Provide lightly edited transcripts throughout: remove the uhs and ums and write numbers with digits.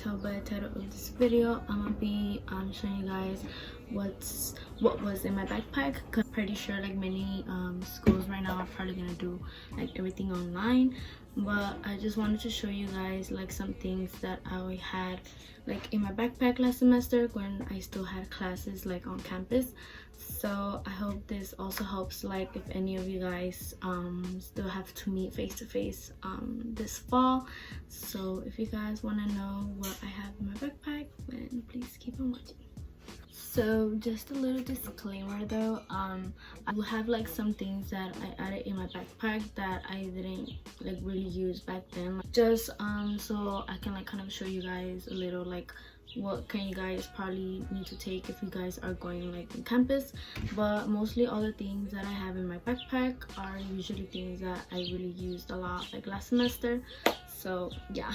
tell by the title of this video, I'm gonna be showing you guys what was in my backpack, because I'm pretty sure like many schools right now are probably gonna do like everything online, but I just wanted to show you guys like some things that I had like in my backpack last semester when I still had classes like on campus. So I hope this also helps, like if any of you guys still have to meet face to face this fall. So if you guys want to know what I have in my backpack, then please keep on watching. So just a little disclaimer though, I will have like some things that I added in my backpack that I didn't like really use back then, just so I can like kind of show you guys a little like what can you guys probably need to take if you guys are going like on campus. But mostly all the things that I have in my backpack are usually things that I really used a lot like last semester. So yeah.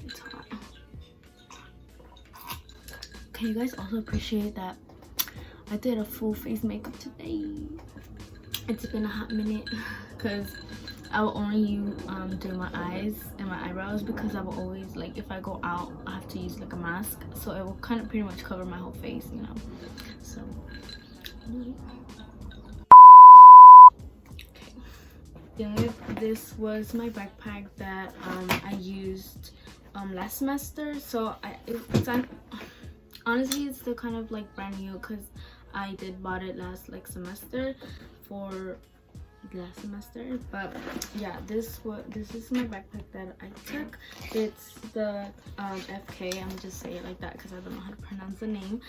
It's hot. Can you guys also appreciate that I did a full face makeup today? It's been a hot minute because I will only do my eyes and my eyebrows, because I will always, like if I go out, I have to use like a mask, so it will kind of pretty much cover my whole face, you know. So okay, this was my backpack that I used last semester. So honestly it's still kind of like brand new because I did bought it last like semester for last semester. But yeah, this is my backpack that I took. It's the FK, I'm just saying it like that because I don't know how to pronounce the name.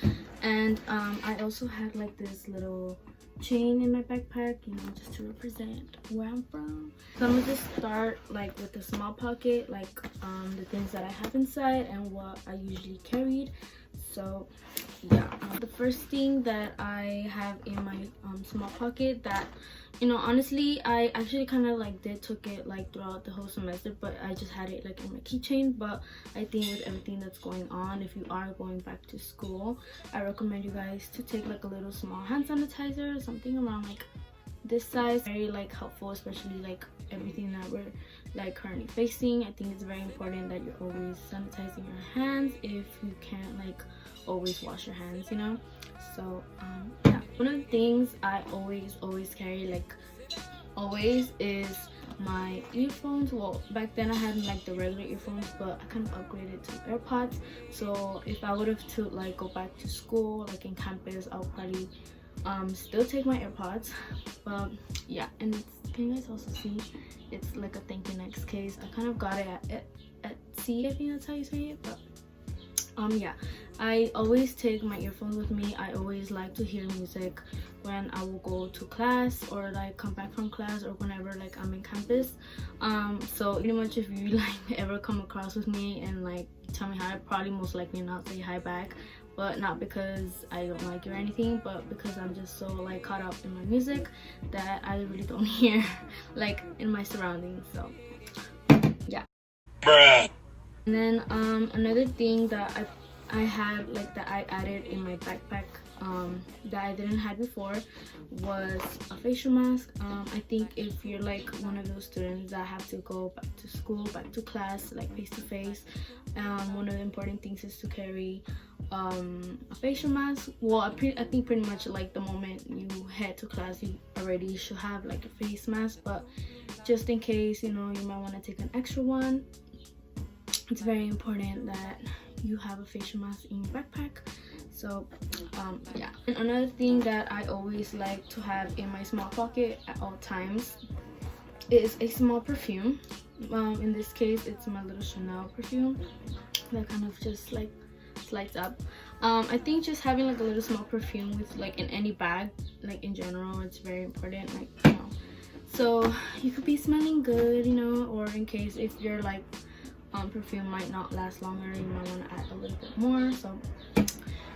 And I also had like this little chain in my backpack, you know, just to represent where I'm from. So I'm gonna just start like with the small pocket, like the things that I have inside and what I usually carried. So yeah, the first thing that I have in my small pocket that, you know, honestly I actually kind of like took it like throughout the whole semester, but I just had it like in my keychain. But I think with everything that's going on, if you are going back to school, I recommend you guys to take like a little small hand sanitizer, something around like this size. Very like helpful, especially like everything that we're like currently facing. I think it's very important that you're always sanitizing your hands if you can't like always wash your hands, you know. So yeah, one of the things I always carry, like always, is my earphones. Well, back then I had like the regular earphones, but I kind of upgraded to AirPods. So if I would have to like go back to school like in campus, I'll probably still take my AirPods. But yeah, and can you guys also see it's like a Thank You Next case. I kind of got it at Etsy, I think that's how you say it. But yeah, I always take my earphones with me. I always like to hear music when I will go to class or like come back from class or whenever like I'm in campus. So pretty much if you like ever come across with me and like tell me hi, I probably most likely not say hi back, but not because I don't like you or anything, but because I'm just so like caught up in my music that I really don't hear like in my surroundings. So yeah. Bruh. And then another thing that I had like that I added in my backpack that I didn't have before was a facial mask. I think if you're like one of those students that have to go back to school, back to class, like face to face, one of the important things is to carry a facial mask. Well, I think pretty much like the moment you head to class, you already should have like a face mask, but just in case, you know, you might want to take an extra one. It's very important that you have a facial mask in your backpack. So yeah, and another thing that I always like to have in my small pocket at all times is a small perfume. In this case it's my little Chanel perfume that kind of just like slides up. I think just having like a little small perfume with like in any bag, like in general, it's very important, like, you know, so you could be smelling good, you know, or in case if you're like perfume might not last longer, you might want to add a little bit more. So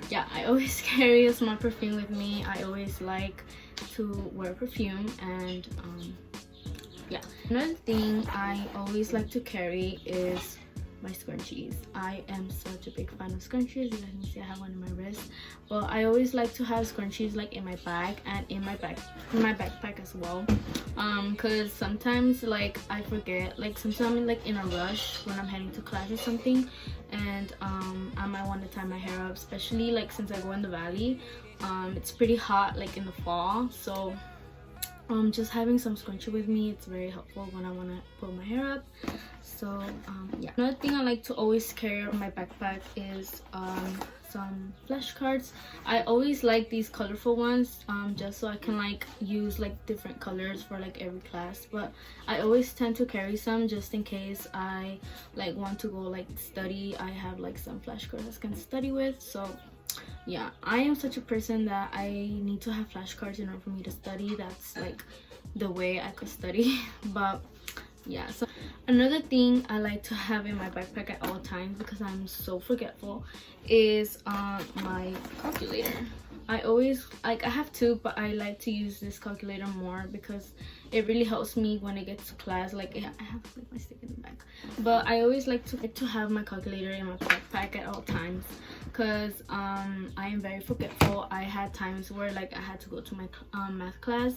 yeah, I always carry a small perfume with me. I always like to wear perfume. And yeah, another thing I always like to carry is my scrunchies. I am such a big fan of scrunchies. You guys can see I have one in my wrist, but I always like to have scrunchies like in my bag and in my backpack as well, because sometimes like I forget, like sometimes I'm like in a rush when I'm heading to class or something, and I might want to tie my hair up, especially like since I go in the valley. It's pretty hot like in the fall, so just having some scrunchie with me, it's very helpful when I want to pull my hair up. So yeah, another thing I like to always carry on my backpack is some flashcards. I always like these colorful ones, just so I can like use like different colors for like every class, but I always tend to carry some just in case I like want to go like study. I have like some flashcards I can study with. So yeah, I am such a person that I need to have flashcards in order for me to study. That's like the way I could study. But yeah, so another thing I like to have in my backpack at all times, because I'm so forgetful, is my calculator. I always like, I have two, but I like to use this calculator more because it really helps me when it gets to class. Like I have like my stick in the back, but I always like to have my calculator in my backpack at all times, because I am very forgetful. I had times where like I had to go to my math class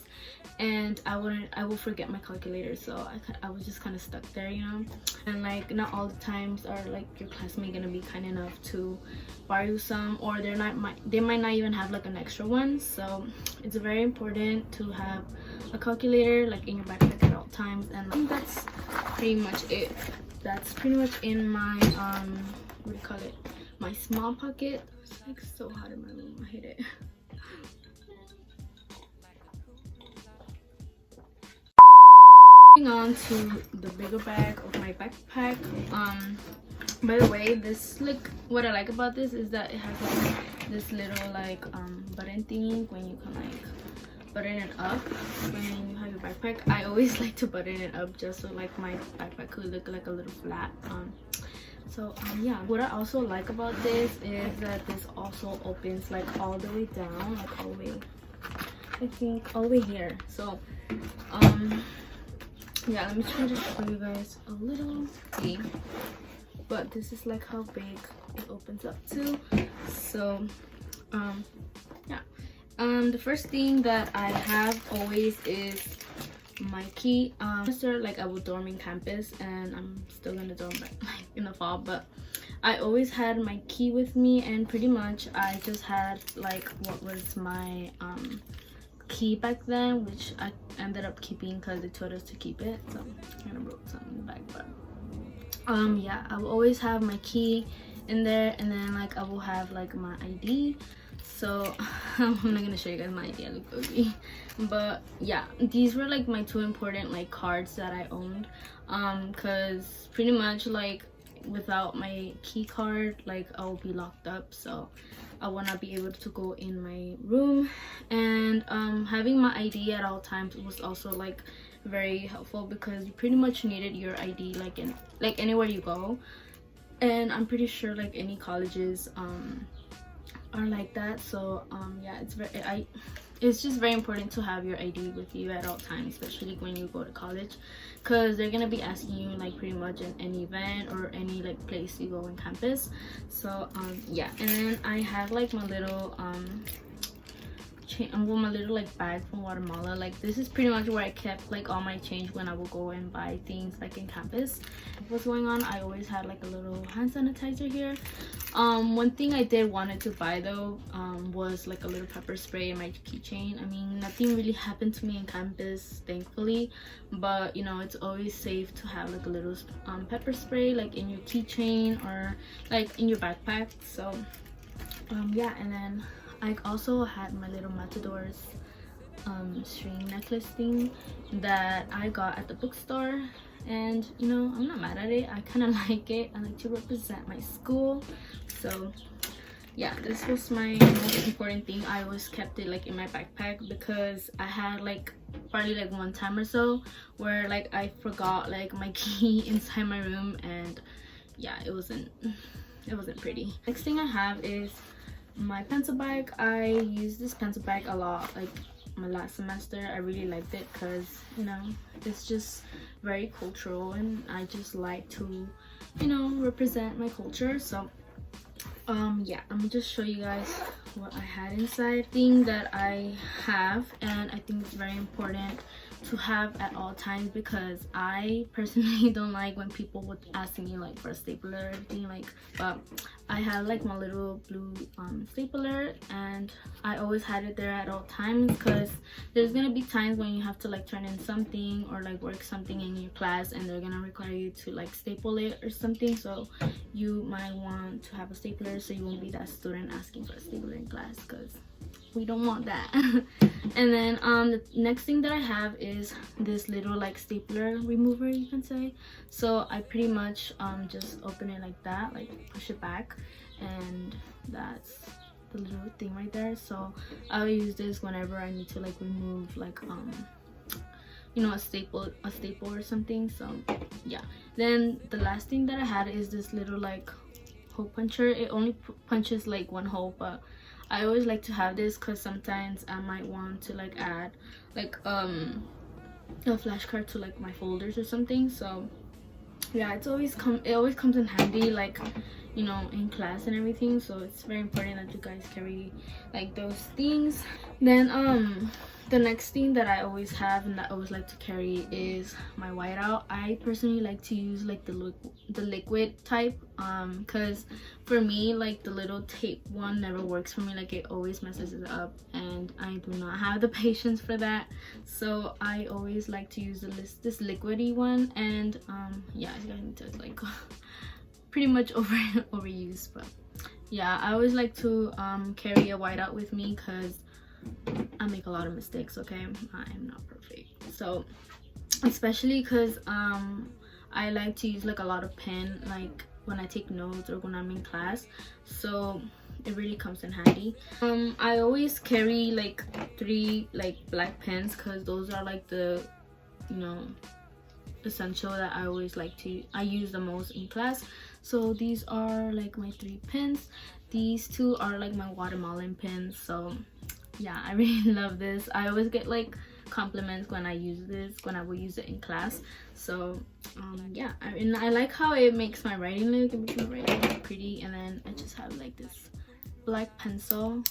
and I will forget my calculator, so I was just kind of stuck there, you know. And like not all the times are like your classmate gonna be kind enough to borrow you some, or they might not even have like an extra one. So it's very important to have a calculator like in your backpack at all times. And I think that's pretty much it. That's pretty much in my what do you call it, my small pocket. It's like so hot in my room, I hate it. Moving on to the bigger bag of my backpack. By the way, this, like, what I like about this is that it has like this little like button thingy when you can like button it up when you have your backpack. I always like to button it up just so like my backpack could look like a little flat. Yeah, what I also like about this is that this also opens like all the way down, like all the way, I think all the way here. So yeah, let me try to show you guys a little. See, but this is like how big it opens up to. So yeah, the first thing that I have always is my key. Like I would dorm in campus, and I'm still gonna dorm like in the fall, but I always had my key with me, and pretty much I just had like what was my key back then, which I ended up keeping because they told us to keep it. So I kind of wrote something in the back, but yeah, I will always have my key in there, and then like I will have like my ID. So I'm not gonna show you guys my ID, I look ugly, but yeah, these were like my two important like cards that I owned, because pretty much like without my key card, like I will be locked up, so I will not be able to go in my room. And having my ID at all times was also like very helpful, because you pretty much needed your ID like in like anywhere you go, and I'm pretty sure like any colleges are like that. So yeah, it's just very important to have your ID with you at all times, especially when you go to college, because they're gonna be asking you like pretty much in any event or any like place you go in campus. So yeah, and then I have like my little my little like bag from Guatemala. Like this is pretty much where I kept like all my change when I would go and buy things like in campus. What's going on, I always had like a little hand sanitizer here. One thing I did wanted to buy though was like a little pepper spray in my keychain. I mean, nothing really happened to me in campus, thankfully, but you know, it's always safe to have like a little pepper spray like in your keychain or like in your backpack. So yeah, and then I also had my little Matadors string necklace thing that I got at the bookstore, and you know, I'm not mad at it. I kind of like it. I like to represent my school. So yeah, this was my most important thing. I always kept it like in my backpack, because I had like probably like one time or so where like I forgot like my key inside my room, and yeah, it wasn't pretty. Next thing I have is my pencil bag. I used this pencil bag a lot like my last semester. I really liked it because, you know, it's just very cultural, and I just like to you know, represent my culture. So yeah, I'm gonna just show you guys what I had inside. Thing that I have, and I think it's very important to have at all times, because I personally don't like when people would ask me like for a stapler or anything, like, but I have like my little blue stapler, and I always had it there at all times, because there's gonna be times when you have to like turn in something or like work something in your class, and they're gonna require you to like staple it or something. So you might want to have a stapler, so you won't be that student asking for a stapler in class, because we don't want that. And then the next thing that I have is this little like stapler remover, you can say. So I pretty much just open it like that, like push it back, and that's the little thing right there. So I'll use this whenever I need to like remove like you know, a staple or something. So yeah. Then the last thing that I had is this little like hole puncher. It only punches like one hole, but I always like to have this because sometimes I might want to like add like a flashcard to like my folders or something. So yeah, it always comes in handy, like, you know, in class and everything. So it's very important that you guys carry like those things. Then the next thing that I always have and that I always like to carry is my whiteout. I personally like to use like the liquid type, because for me like the little tape one never works for me. Like it always messes it up, and I do not have the patience for that. So I always like to use this liquidy one. And yeah, I need to like pretty much overused, but yeah, I always like to carry a whiteout with me, because I make a lot of mistakes, okay? I am not perfect. So especially because I like to use like a lot of pen like when I take notes or when I'm in class, so it really comes in handy. I always carry like 3 like black pens, because those are like the, you know, essential that I always like to use the most in class. So these are like my 3 pens. These 2 are like my watermelon pens. So yeah, I really love this. I always get like compliments when I use this, when I will use it in class. So yeah, and I like how it makes my writing look. It makes my writing look pretty. And then I just have like this black pen. So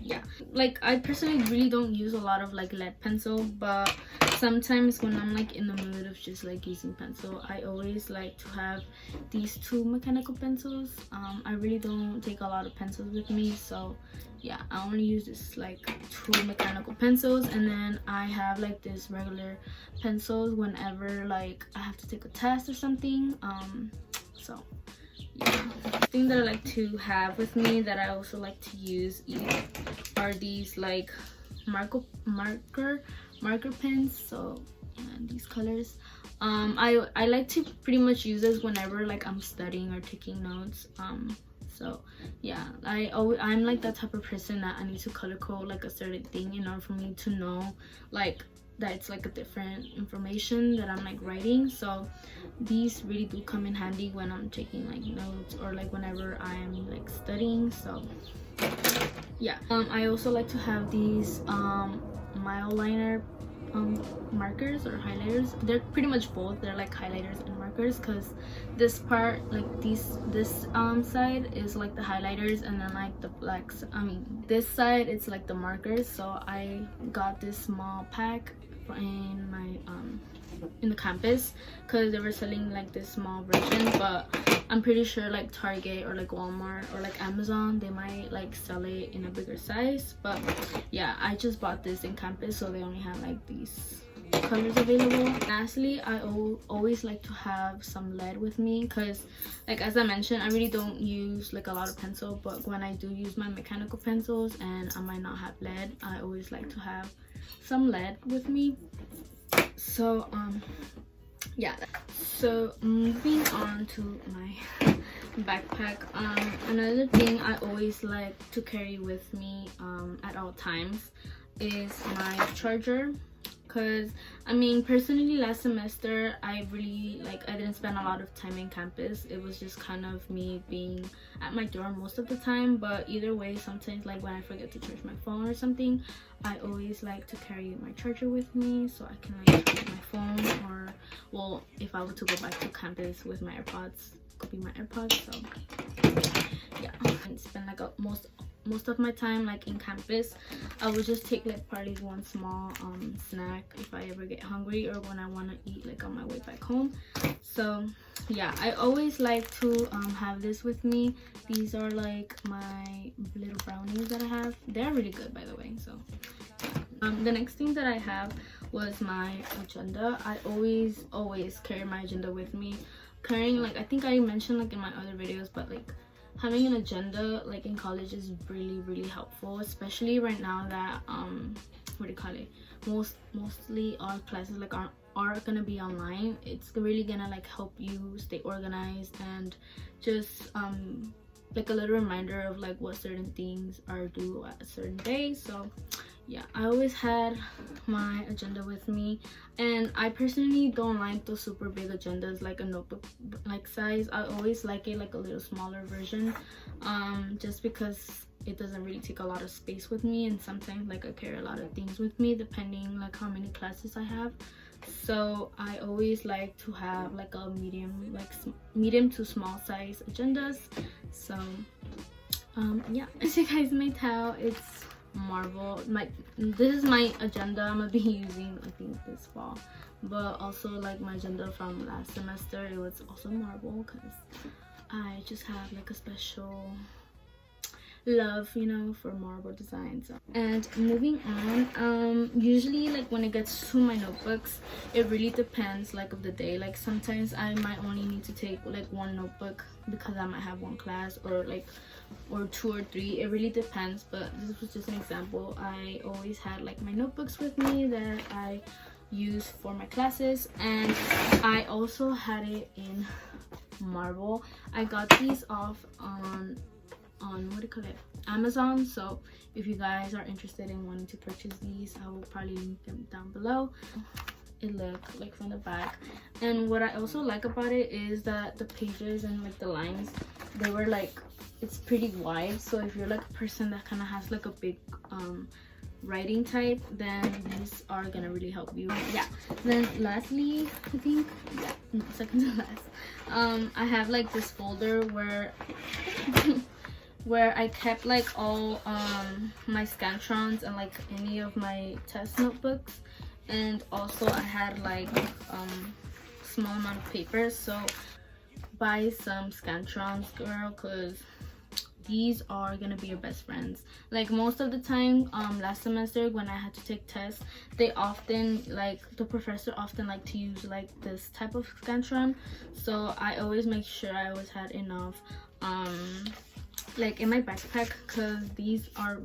yeah, like I personally really don't use a lot of like lead pencil, but sometimes when I'm like in the mood of just like using pencil, I always like to have these 2 mechanical pencils. I really don't take a lot of pencils with me, so yeah, I only use this like 2 mechanical pencils. And then I have like this regular pencils whenever like I have to take a test or something. So yeah, the thing that I like to have with me that I also like to use are these like marker pens. So yeah, these colors. I like to pretty much use this whenever like I'm studying or taking notes. So yeah, I'm like that type of person that I need to color code like a certain thing in order for me to know like that it's like a different information that I'm like writing. So these really do come in handy when I'm taking like notes or like whenever I'm like studying. So yeah, I also like to have these mile liner markers or highlighters. They're pretty much both. They're like highlighters and markers, because this part, like this side is like the highlighters, and then like the blacks, this side it's like the markers. So I got this small pack in my in the campus, because they were selling like this small version, but I'm pretty sure like Target or like Walmart or like Amazon, they might like sell it in a bigger size. But yeah, I just bought this in campus, so they only have like these colors available. Lastly, I always like to have some lead with me, because like as I mentioned, I really don't use like a lot of pencil, but when I do use my mechanical pencils and I might not have lead, I always like to have some lead with me. So yeah, so moving on to my backpack, another thing I always like to carry with me at all times is my charger, because I mean, personally, last semester I really like, I didn't spend a lot of time in campus. It was just kind of me being at my dorm most of the time. But either way, sometimes like when I forget to charge my phone or something, I always like to carry my charger with me so I can like charge my phone, or well, if I were to go back to campus with my AirPods, could be my AirPods. So yeah, and spend like most of my time like in campus. I would just take like probably one small snack if I ever get hungry, or when I want to eat like on my way back home. So yeah, I always like to have this with me. These are like my little brownies that I have. They're really good, by the way. So the next thing that I have was my agenda. I always carry my agenda with me. Carrying, like, I think I mentioned like in my other videos, but like having an agenda like in college is really helpful, especially right now that what do you call it, mostly our classes like are gonna be online. It's really gonna like help you stay organized, and just like a little reminder of like what certain things are due at a certain day. So yeah, I always had my agenda with me, and I personally don't like those super big agendas like a notebook like size. I always like it like a little smaller version, just because it doesn't really take a lot of space with me, and sometimes like I carry a lot of things with me depending like how many classes I have. So I always like to have like a medium to small size agendas. So yeah, as you guys may tell, it's marble. This is my agenda I'm gonna be using I think this fall, but also like my agenda from last semester, it was also marble because I just have like a special love, you know, for marble designs. And moving on, usually like when it gets to my notebooks, it really depends like of the day. Like sometimes I might only need to take like one notebook because I might have one class, or two or three. It really depends, but this was just an example. I always had like my notebooks with me that I use for my classes, and I also had it in marble. I got these off on what do you call it, Amazon. So if you guys are interested in wanting to purchase these, I will probably link them down below. It looked like from the back, and what I also like about it is that the pages and like the lines, they were like, it's pretty wide. So if you're like a person that kind of has like a big writing type, then these are gonna really help you. Yeah, then lastly, I think, yeah, no, second to last, I have like this folder where where I kept like all my Scantrons and like any of my test notebooks, and also I had like small amount of paper. So buy some Scantrons, girl, because these are gonna be your best friends. Like most of the time last semester when I had to take tests, they often like, the professor often like to use like this type of Scantron. So I always make sure I always had enough like in my backpack, because these are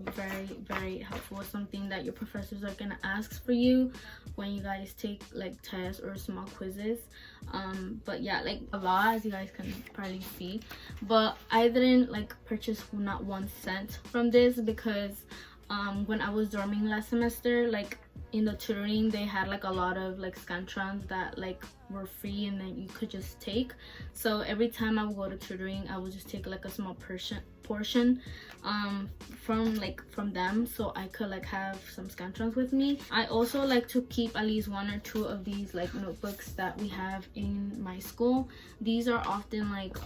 very helpful. Something that your professors are gonna ask for you when you guys take like tests or small quizzes. But yeah, like a lot, as you guys can probably see, but I didn't like purchase not 1 cent from this, because when I was dorming last semester, like in the tutoring, they had like a lot of like Scantrons that like were free and then you could just take. So every time I would go to tutoring, I would just take like a small portion from them, so I could like have some Scantrons with me. I also like to keep at least 1 or 2 of these like notebooks that we have in my school. These are often like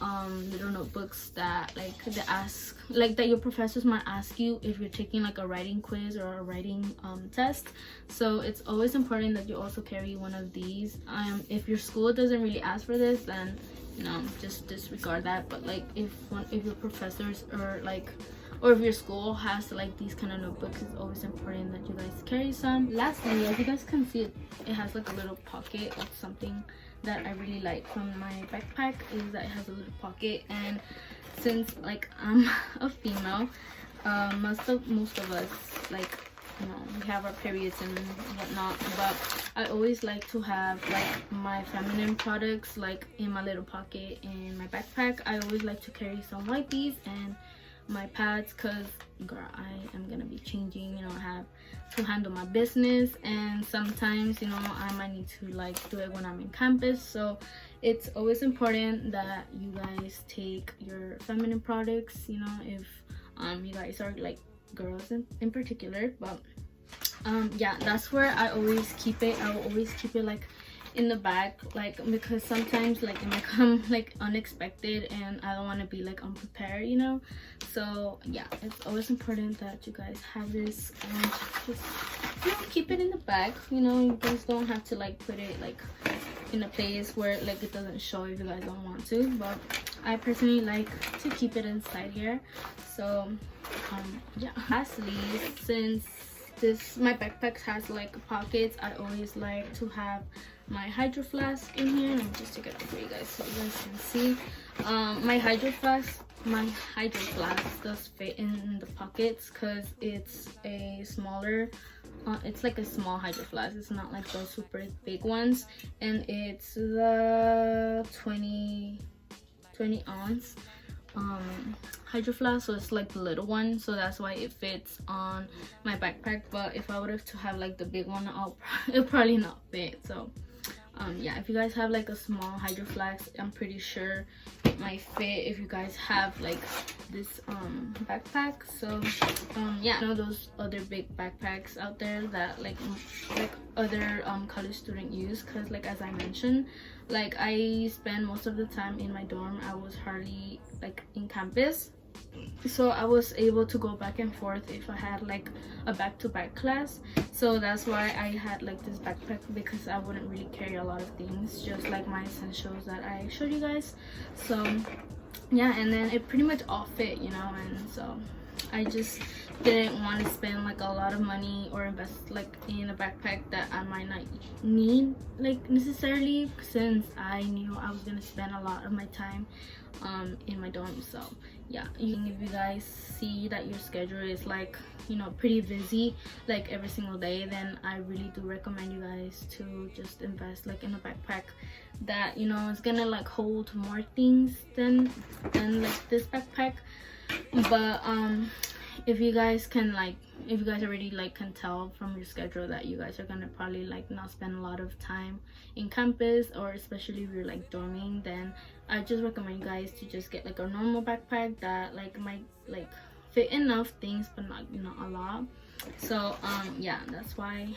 little notebooks that like they ask, like that your professors might ask you if you're taking like a writing quiz or a writing test. So it's always important that you also carry one of these. If your school doesn't really ask for this, then you know, just disregard that. But like if your professors or if your school has like these kind of notebooks, it's always important that you guys carry some. Lastly, as you guys can see, it has like a little pocket. Of something that I really like from my backpack is that it has a little pocket. And since like I'm a female, most of us, like, you know, we have our periods and whatnot, but I always like to have like my feminine products like in my little pocket in my backpack. I always like to carry some wipes and my pads, because girl, I am gonna be changing, you know, I have to handle my business, and sometimes, you know, I might need to like do it when I'm in campus. So it's always important that you guys take your feminine products, you know, if you guys are like girls in particular. But yeah, that's where I always keep it. I will always keep it like in the bag, like, because sometimes like it might come like unexpected and I don't want to be like unprepared, you know. So yeah, it's always important that you guys have this, and just, you know, keep it in the bag, you know. You guys don't have to like put it like in a place where like it doesn't show if you guys don't want to, but I personally like to keep it inside here. So yeah, lastly, since my backpack has like pockets, I always like to have my hydro flask in here. Let me just take it out for you guys so you guys can see. My hydro flask does fit in the pockets because it's a smaller, it's like a small hydro flask. It's not like those super big ones, and it's the 20 ounce hydro flask, so it's like the little one, so that's why it fits on my backpack. But if I would have to have like the big one, it'll probably not fit. So yeah, if you guys have like a small hydro flask, I'm pretty sure it might fit if you guys have like this backpack. So yeah, you know, those other big backpacks out there that like other college student use, because like as I mentioned, like I spend most of the time in my dorm. I was hardly like in campus, so I was able to go back and forth if I had like a back-to-back class. So that's why I had like this backpack, because I wouldn't really carry a lot of things, just like my essentials that I showed you guys. So yeah, and then it pretty much all fit, you know. And so I just didn't want to spend like a lot of money or invest like in a backpack that I might not need like necessarily, since I knew I was gonna spend a lot of my time in my dorm. So yeah, if you guys see that your schedule is like, you know, pretty busy like every single day, then I really do recommend you guys to just invest like in a backpack that, you know, is gonna like hold more things than like this backpack. But if you guys already like can tell from your schedule that you guys are gonna probably like not spend a lot of time in campus, or especially if you're like dorming, then I just recommend you guys to just get like a normal backpack that like might like fit enough things but not, you know, a lot. So yeah, that's why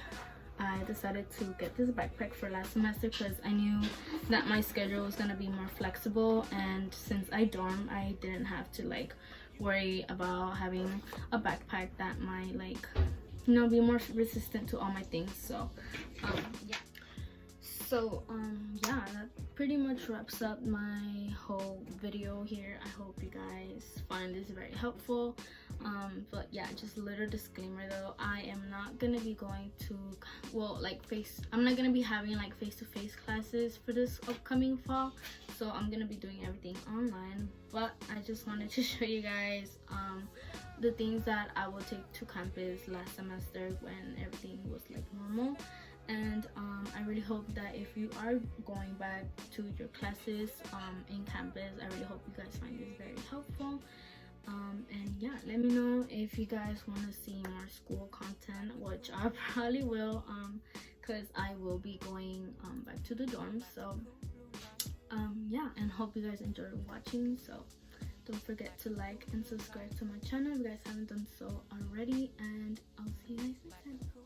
I decided to get this backpack for last semester, because I knew that my schedule was gonna be more flexible, and since I dorm, I didn't have to like worry about having a backpack that might like, you know, be more resistant to all my things. So yeah. So yeah, that pretty much wraps up my whole video here. I hope you guys find this very helpful. But yeah, just a little disclaimer though, I am not gonna be going to, well, like I'm not gonna be having like face-to-face classes for this upcoming fall, so I'm gonna be doing everything online. But I just wanted to show you guys the things that I will take to campus last semester when everything was like normal. And I really hope that if you are going back to your classes in campus, I really hope you guys find this very helpful. And yeah, let me know if you guys want to see more school content, which I probably will, because I will be going back to the dorms. So yeah, and hope you guys enjoyed watching. So don't forget to like and subscribe to my channel if you guys haven't done so already, and I'll see you guys next time.